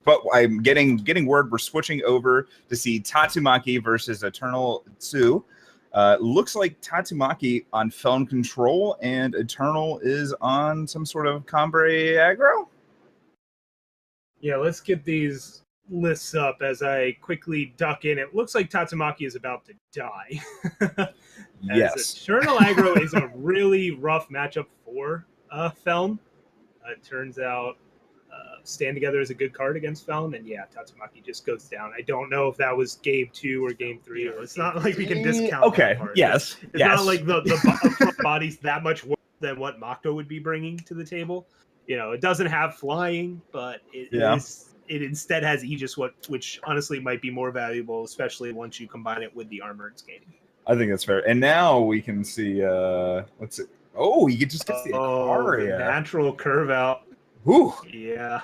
but I'm getting word we're switching over to see Tatsumaki versus Eternal Tsu. Looks like Tatsumaki on Felon control, and Eternal is on some sort of Combre aggro. Yeah, let's get these lists up as I quickly duck in. It looks like Tatsumaki is about to die. Yes. Eternal aggro is a really rough matchup for Feln. It turns out Stand Together is a good card against Feln, and yeah, Tatsumaki just goes down. I don't know if that was game 2 or game 3. It's not like we can discount that part. Yes. It's not like the front body's that much worse than what Makto would be bringing to the table. It doesn't have flying, but it instead has Aegis, which honestly might be more valuable, especially once you combine it with the armored scaling. I think that's fair. And now we can see what's it? Oh, you just get the Ikaria. The natural curve out. Ooh. Yeah.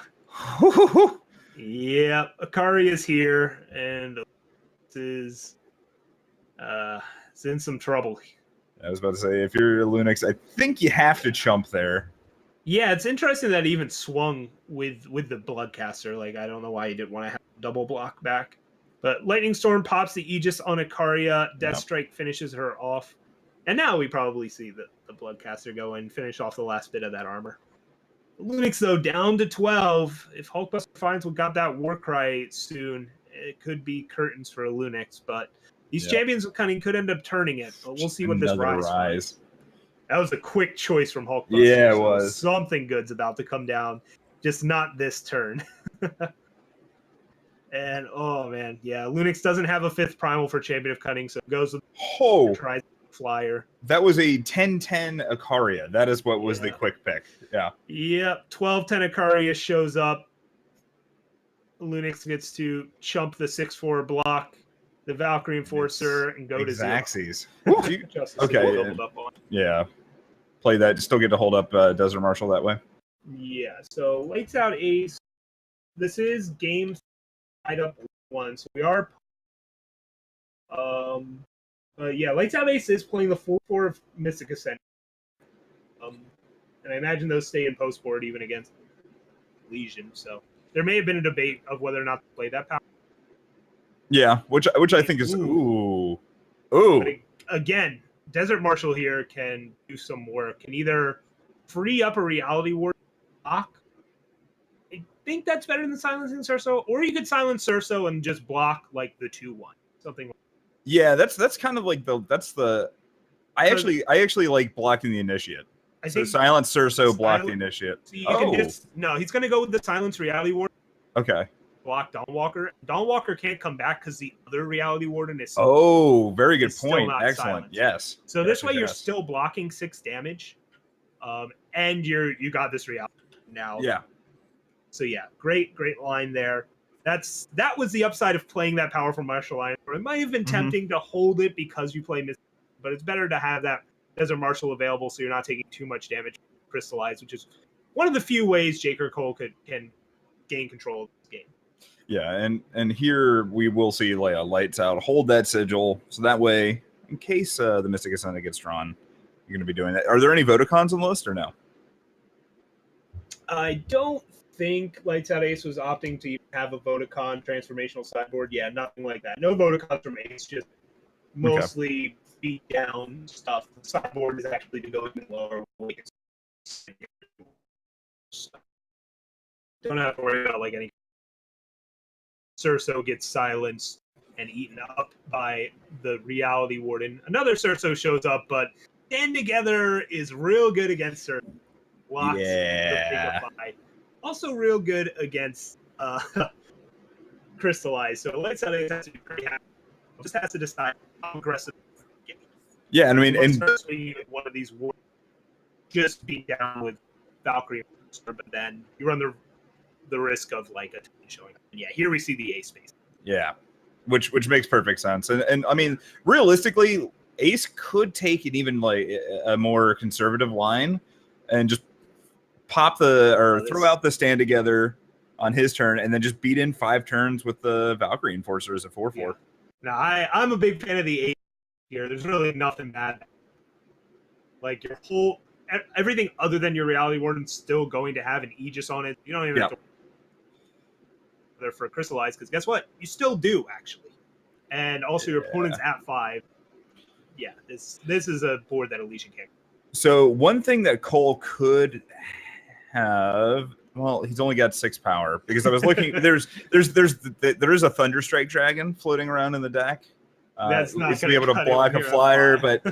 Yeah. Akari is here, and is in some trouble. I was about to say, if you're Lunix, I think you have to chump there. Yeah, it's interesting that it even swung with the Bloodcaster. Like, I don't know why you didn't want to have double block back. But Lightning Storm pops the Aegis on Ikaria. Death Strike finishes her off. And now we probably see the Bloodcaster go and finish off the last bit of that armor. Lunix, though, down to 12. If Hulkbuster finds what got that Warcry soon, it could be curtains for Lunix. But these champions could end up turning it. But we'll see what this Rise finds. That was a quick choice from Hulkbuster. Yeah, it was. Something good's about to come down. Just not this turn. And, oh, man. Yeah, Lunix doesn't have a 5th Primal for Champion of Cunning, so it goes with tries Flyer. That was a 10-10 Ikaria. That is what was the quick pick. Yeah. Yep. 12-10 Ikaria shows up. Lunix gets to chump the 6-4 block, the Valkyrie Enforcer, and go to Zaxxes. Okay. Yeah. Play that. Still get to hold up Desert Marshal that way. Yeah. So Lights Out Ace. This is game tied up 1. So we are. Yeah, Lights Out Ace is playing the 4/4 of Mystic Ascent. And I imagine those stay in post board even against Legion. So there may have been a debate of whether or not to play that power. Yeah, which I think is ooh. But again, Desert Marshal here can do some work. Can either free up a Reality Ward block. I think that's better than silencing Cerso, or you could silence Cerso and just block like the 2/1, something like that. Yeah, that's kind of like I actually like blocking the Initiate. I think silence Cerso, block the Initiate. So he's going to go with the silence Reality Ward. Okay. Block Dawnwalker. Dawnwalker can't come back because the other Reality Warden is very good point. Excellent. Silenced. Yes. So this way you're still blocking 6 damage, and you got this Reality now. Yeah. So yeah, great line there. That was the upside of playing that powerful Martial Line. It might have been tempting to hold it because you play Mystic, but it's better to have that Desert Marshal available so you're not taking too much damage. Crystallize, which is one of the few ways Jaker Cole can gain control of this game. Yeah, and here we will see Lights Out. Hold that Sigil, so that way, in case the Mystic Ascendant gets drawn, you're going to be doing that. Are there any Vodacons on the list or no? I don't think Lights Out Ace was opting to have a Vodacon transformational sideboard. Yeah, nothing like that. No Vodacons from Ace, just mostly beat down stuff. The sideboard is actually to go even lower. Don't have to worry about any. Cerso gets silenced and eaten up by the Reality Warden. Another Cerso shows up, but Stand Together is real good against Cerso. Blocks the also real good against Crystallize. So Lights Out Ace has to be pretty happy. Just has to decide how aggressive. Yeah, and I mean, one of these wards just beat down with Valkyrie, but then you run the risk of a showing up. And yeah, here we see the Ace space. Yeah, which makes perfect sense. And I mean, realistically, Ace could take an even a more conservative line and just pop throw out the Stand Together on his turn and then just beat in 5 turns with the Valkyrie Enforcers at 4/4. Yeah. Now I'm a big fan of the Ace here. There's really nothing bad. Your whole everything other than your Reality Warden's still going to have an Aegis on it. You don't even have to for Crystallize, because guess what? You still do, actually. And also your opponent's at 5. Yeah, this is a board that Alicia can't. So one thing that Cole could have, well, he's only got 6 power, because I was looking. there is a Thunderstrike Dragon floating around in the deck. That's not going to be able to cut it block when a you're at flyer, 5.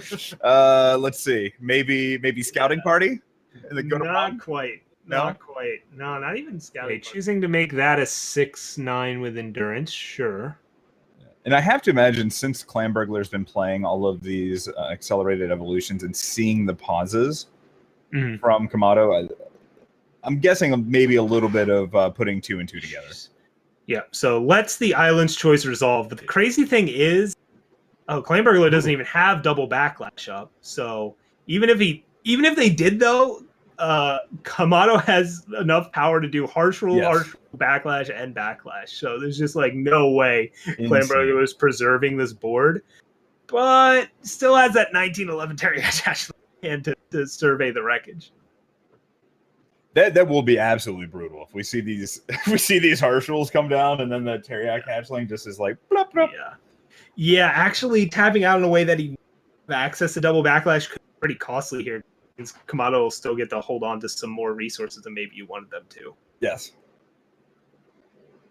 but maybe Scouting Party. And then go to Not 1? quite. No? Not quite. No, not even Scouting. Choosing to make that a 6/9 with Endurance, sure. And I have to imagine, since Clan Burglar's been playing all of these accelerated evolutions and seeing the pauses from Kamado, I'm guessing maybe a little bit of putting 2 and 2 together. Yeah, so let's the Island's Choice resolve. But the crazy thing is, Clan Burglar doesn't even have double backlash up. So even if they did, though, Kamado has enough power to do harsh rule, backlash, and backlash. So there's just like no way Clan Burglar was preserving this board, but still has that 1911 Terry attached hand to survey the wreckage. That will be absolutely brutal if we see these harsh rules come down, and then that Teriak hatchling just is like blop, blop. Yeah. Actually, tapping out in a way that he access to double backlash could be pretty costly here. Because Kamado will still get to hold on to some more resources than maybe you wanted them to. Yes.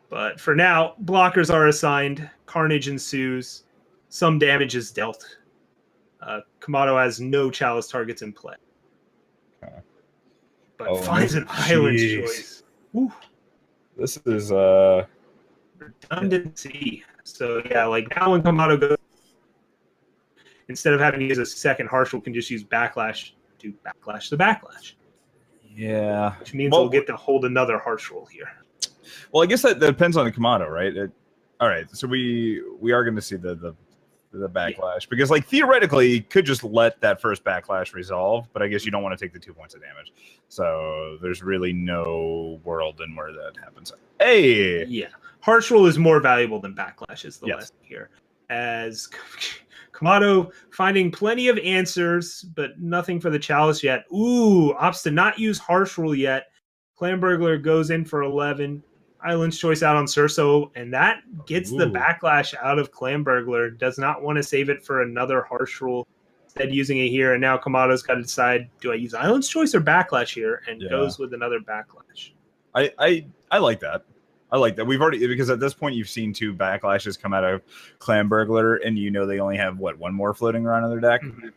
But for now, blockers are assigned. Carnage ensues. Some damage is dealt. Kamado has no Chalice targets in play. Okay. But finds an Island Choice. Woo. This is redundancy. So yeah, like now when Kamado goes, instead of having to use a second harsh, we can just use backlash to backlash the backlash. Yeah. Which means we'll get to hold another harsh roll here. Well, I guess that depends on the Kamado, right? All right, so we are going to see the backlash, because like theoretically you could just let that first backlash resolve, but I guess you don't want to take the 2 points of damage. So there's really no world in where that happens. Hey, yeah, harsh roll is more valuable than backlash is the lesson here. As Kamado finding plenty of answers, but nothing for the Chalice yet. Ooh, opts to not use harsh rule yet. Clan Burglar goes in for 11. Island's Choice out on Cerso, and that gets the backlash out of Clan Burglar. Does not want to save it for another harsh rule. Instead, using it here, and now Kamado's got to decide: do I use Island's Choice or backlash here? And goes with another backlash. I like that. I like that. We've already, because at this point you've seen 2 backlashes come out of Clan Burglar, and you know they only have one more floating around in their deck. Mm-hmm.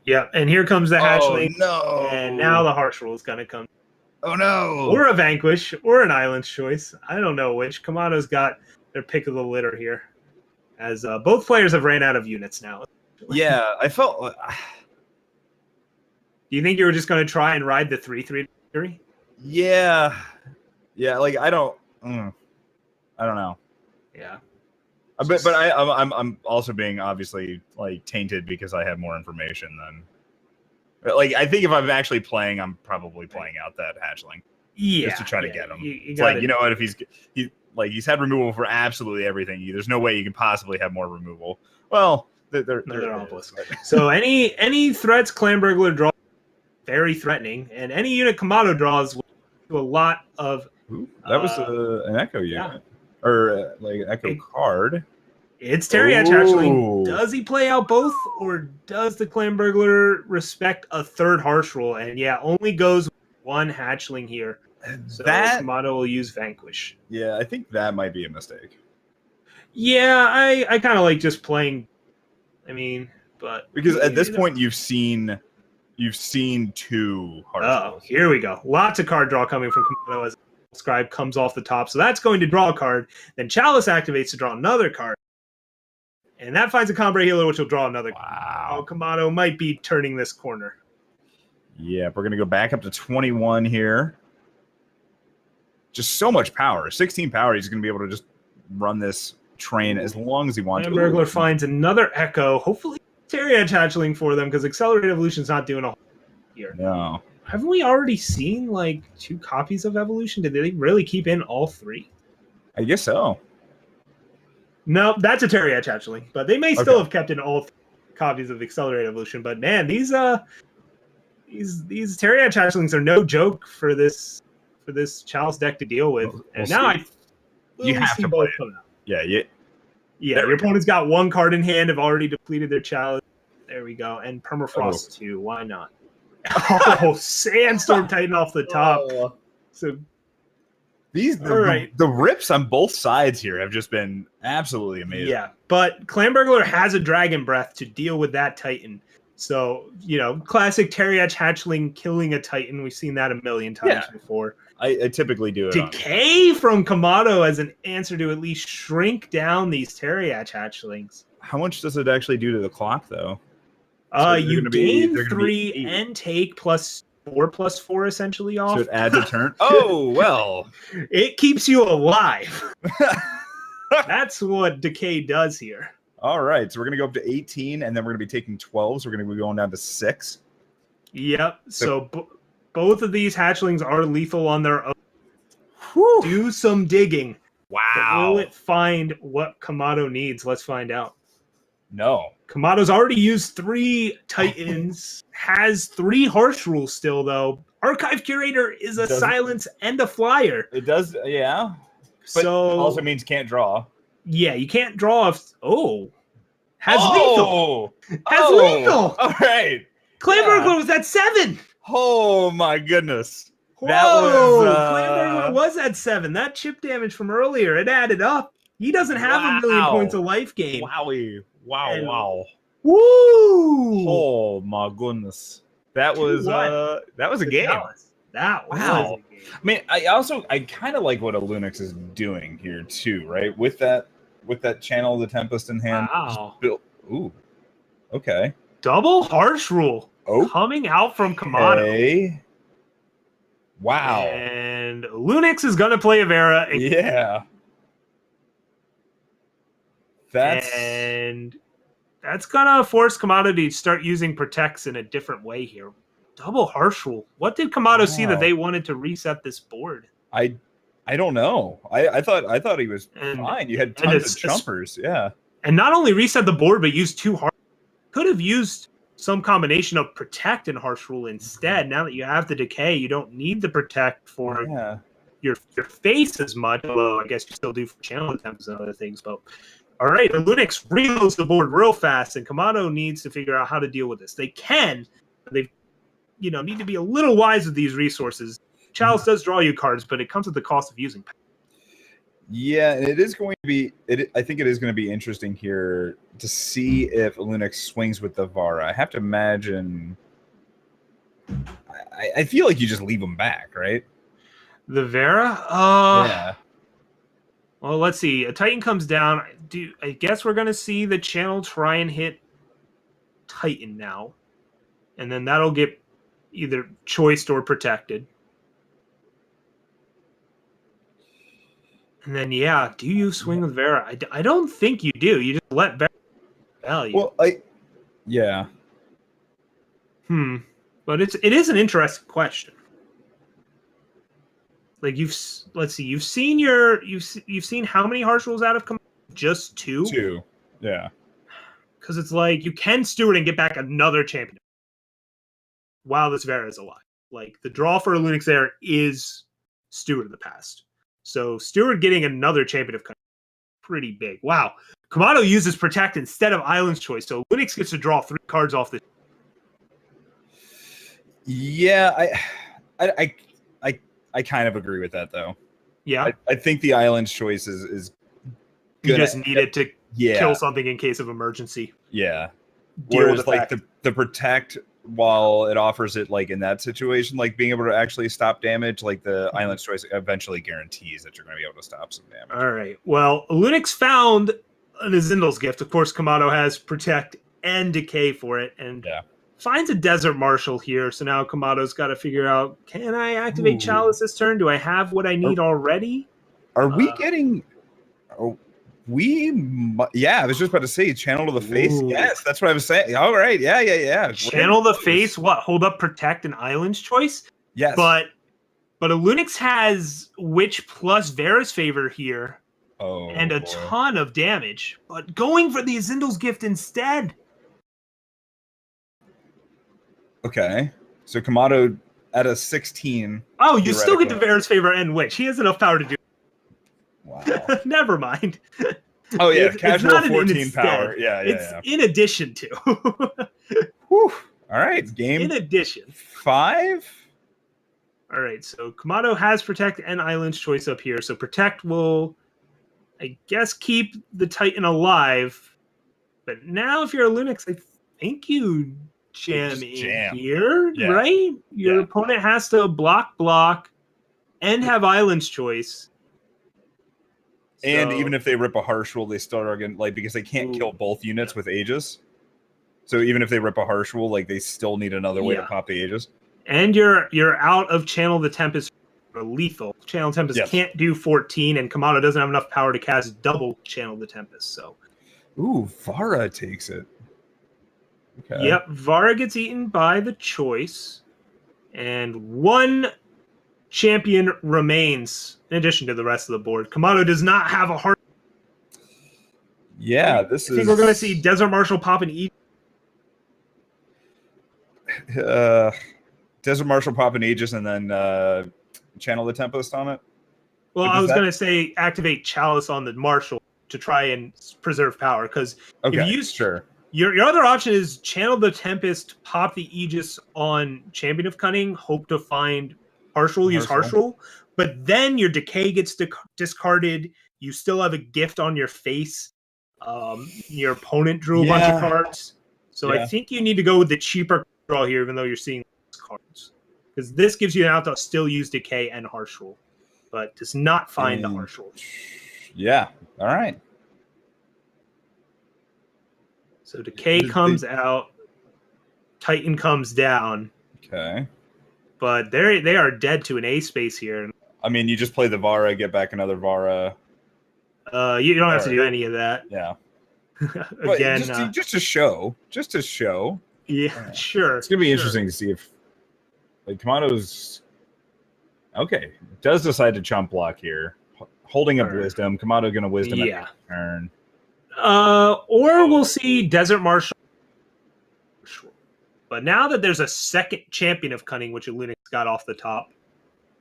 Yeah, and here comes the hatchling. Oh, no. And now the harsh rule is going to come. Oh no! Or a Vanquish, or an Island's Choice. I don't know which. Kamado's got their pick of the litter here, as both players have ran out of units now. Yeah, I felt. Do you think you were just going to try and ride the 3/3 victory? Yeah. Like I don't know. Yeah. But I'm also being obviously like tainted because I have more information than. Like I think if I'm actually playing, I'm probably playing out that hatchling. Yeah. Just to try to get him. It's like, you know what? If he's had removal for absolutely everything, there's no way you can possibly have more removal. Well, they're obelisk. So any threats Clan Burglar draws very threatening, and any unit Kamado draws to a lot of. That was an Echo unit, or like Echo card. It's Teriak hatchling. Does he play out both, or does the Clan Burglar respect a third harsh roll? And only goes with one hatchling here. So that Kamado will use Vanquish. Yeah, I think that might be a mistake. Yeah, I kind of like just playing. I mean, but because at this point you've seen 2 harsh rolls. Here we go. Lots of card draw coming from Kamado as Scribe comes off the top. So that's going to draw a card. Then Chalice activates to draw another card. And that finds a Combre Healer, which will draw another. Wow. Kamado might be turning this corner. Yeah, we're going to go back up to 21 here. Just so much power. 16 power. He's going to be able to just run this train as long as he wants. And Burglar finds another Echo. Hopefully, Teriak hatchling for them, because Accelerated Evolution's not doing a whole lot here. No. Haven't we already seen, 2 copies of Evolution? Did they really keep in all 3? I guess so. No, that's a Teriak hatchling, but they may still have kept in all 3 copies of Accelerated Evolution. But man, these Teriak hatchlings are no joke for this Chalice deck to deal with. And now You we have see to play both it. come out? Yeah, yeah. Yeah, There your we go. opponent's got one card in hand, have already depleted their chalice. There we go. And Permafrost too. Why not? Oh, Sandstorm Titan off the top. Oh. So These all right. the rips on both sides here have just been absolutely amazing. Yeah, but Clan Burglar has a Dragon Breath to deal with that Titan. So, classic Terriach Hatchling killing a Titan. We've seen that a million times before. I typically do it. Decay from Kamado as an answer to at least shrink down these Terriach Hatchlings. How much does it actually do to the clock, though? You gain they're gonna 3 be 8. and take +4 essentially off. So it adds a turn. Oh, well. It keeps you alive. That's what Decay does here. All right. So we're going to go up to 18, and then we're going to be taking 12. So we're going to be going down to 6. Yep. So both of these hatchlings are lethal on their own. Whew. Do some digging. Wow. But will it find what Kamado needs? Let's find out. No. Kamado's already used 3 Titans, has 3 Harsh Rules still, though. Archive Curator is a silence and a flyer. It does, yeah. But so also means can't draw. Yeah, you can't draw. Has lethal. Has lethal. All right. Clan Burglar was at 7. Oh my goodness. Whoa, Clan Burglar was at 7. That chip damage from earlier, it added up. He doesn't have a million points of life gain. Wowie. Wow. Woo! Oh my goodness. That was a game. That was Wow. a game. I mean, I kind of like what Alunix is doing here too, right? With that channel of the Tempest in hand. Wow. Ooh. Okay. Double Harsh Rule coming out from Kamado. Okay. Wow. And Lunix is going to play Avera. Yeah. And that's going to force Kamado to start using Protects in a different way here. Double Harsh Rule. What did Kamado see that they wanted to reset this board? I don't know. I thought he was fine. You had tons of chumpers. Yeah. And not only reset the board, but used 2 Harsh. Could have used some combination of Protect and Harsh Rule instead. Now that you have the Decay, you don't need the Protect for your face as much. Although I guess you still do for channel attempts and other things. But all right, Lunix reloads the board real fast, and Kamado needs to figure out how to deal with this. They can. They need to be a little wise with these resources. Chalice does draw you cards, but it comes at the cost of using. Yeah, and it is going to be. I think it is going to be interesting here to see if Lunix swings with the Vara. I have to imagine. I feel like you just leave them back, right? The Vera? Yeah. Well, let's see. A Titan comes down. I guess we're going to see the channel try and hit Titan now. And then that'll get either choiced or protected. And then, do you swing with Vera? I don't think you do. You just let Vera value. Well, yeah. But it is an interesting question. Like you've seen how many Harsh Rules out of Kamado? Just 2? 2. Yeah. Because it's like you can steward and get back another champion while this Vera is alive. Like the draw for Lunix there is Steward of the Past. So Steward getting another champion of pretty big. Wow. Kamado uses Protect instead of Island's Choice, so Lunix gets to draw 3 cards off the. Yeah, I kind of agree with that though. Yeah, I think the Island's Choice is you just need it to yeah. kill something in case of emergency. Yeah. Deal Whereas with the like the protect, while it offers it like in that situation, like being able to actually stop damage, like the Island's Choice eventually guarantees that you're going to be able to stop some damage. All right. Well, Lunix found an Azindal's Gift. Of course, Kamado has Protect and Decay for it, and finds a Desert Marshal here. So now Kamado's got to figure out, can I activate Chalice this turn? Do I have what I need already? Are we getting... I was just about to say Channel to the Face. Yes, that's what I was saying. All right. Yeah. Channel the Face. What? Hold up, Protect, and Island's Choice? Yes. But Lunix has Witch plus Vera's Favor here. And a ton of damage. But going for the Azindal's Gift instead. Okay. So Kamado at a 16. Oh, you still get the Vera's Favor and Witch. He has enough power to do it. Wow. Never mind. Oh yeah, It's casual not an 14 instead. power. Yeah, It's yeah. in addition to. Whew. All right, game In addition. 5. All right, so Kamado has Protect and Island's Choice up here. So Protect will, I guess, keep the Titan alive. But now if you're a Lunix, I think you jam Just in jam. here, Yeah. right? Your opponent has to block, and have Island's Choice. And So- even if they rip a Harsh Rule, they still are going to, like, because they can't kill both units with Aegis. So even if they rip a Harsh Rule, like, they still need another way to pop the Aegis. And you're out of Channel the Tempest for lethal. Channel Tempest can't do 14, and Kamado doesn't have enough power to cast double Channel the Tempest. So, ooh, Vara takes it. Okay. Yep, Vara gets eaten by the Choice, and one champion remains in addition to the rest of the board. Kamado does not have a heart. Yeah, I think we're going to see Desert Marshal pop an E. Desert Marshal pop an Aegis and then channel the Tempest on it. Well, I was going to say activate Chalice on the Marshal to try and preserve power, because if you use your other option is channel the Tempest, pop the Aegis on Champion of Cunning, hope to find Partial, use Harsh Rule, but then your Decay gets discarded. You still have a gift on your face. Your opponent drew a bunch of cards. So I think you need to go with the cheaper draw here, even though you're seeing cards. Because this gives you an out to still use Decay and Harsh Rule, but does not find the Harsh Rule. Yeah. All right. So Decay comes out, Titan comes down. Okay. But they are dead to an A space here. I mean, you just play the Vara, get back another Vara. You don't have to do any of that. Yeah. Again, just to show. Just to show. Yeah, sure. It's gonna be interesting to see if like Kamado's okay. Does decide to chump block here. Holding up Wisdom. Kamado gonna Wisdom at turn. Or we'll see Desert Marshal. But now that there's a second Champion of Cunning, which Lunix got off the top,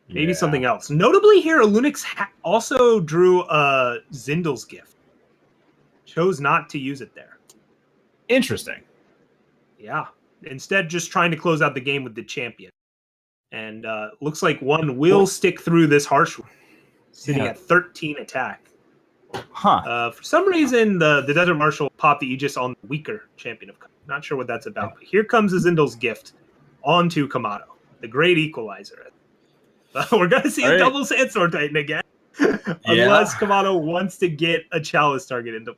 maybe something else. Notably here, Lunix also drew a Zindel's Gift. Chose not to use it there. Interesting. Yeah. Instead, just trying to close out the game with the champion. And looks like one will stick through this Harsh Rule, sitting at 13 attack. Huh. For some reason, the Desert Marshal popped the Aegis on the weaker Champion of Cunning. Not sure what that's about. But here comes the Zindel's Gift onto Kamado, the great equalizer. We're going to see a double Sandstorm Titan again. Unless Kamado wants to get a Chalice target into.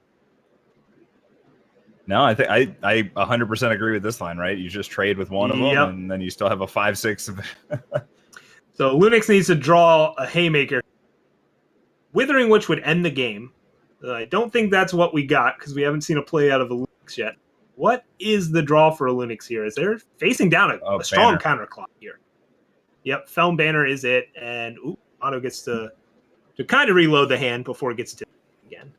No, I think I 100% agree with this line, right? You just trade with one of them, and then you still have a 5/6. So Lunix needs to draw a Haymaker, Withering Witch would end the game. I don't think that's what we got, because we haven't seen a play out of a Lunix yet. What is the draw for a Lunix here? Is they're facing down a strong counterclock here. Yep, Felm Banner is it, and Otto gets to kind of reload the hand before it gets to again.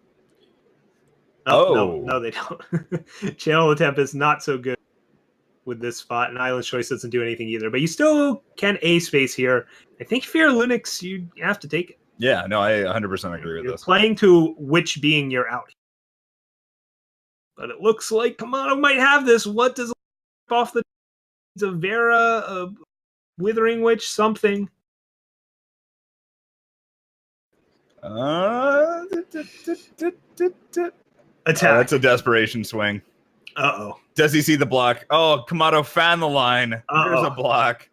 No, they don't. Channel the Tempest, not so good with this spot, and Island's Choice doesn't do anything either. But you still can A space here. I think if you're Lunix, you have to take it. Yeah, no, I 100% agree with You're this. Playing to which being you're out. But it looks like Kamado might have this. What does off the Zavera, a Withering Witch, something? Attack. That's a desperation swing. Uh-oh. Does he see the block? Oh, Kamado fan the line. There's a block.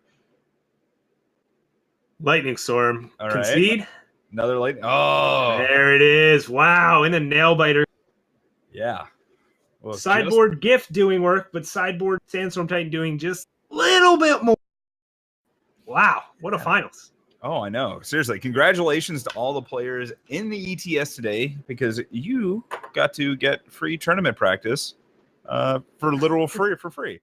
Lightning Storm. All right. Concede. Another lightning. Oh. There it is. Wow. And a nail biter. Yeah. Well, sideboard Gift doing work, but sideboard Sandstorm Titan doing just a little bit more. Wow. What a finals. Oh, I know. Seriously, congratulations to all the players in the ETS today, because you got to get free tournament practice for free.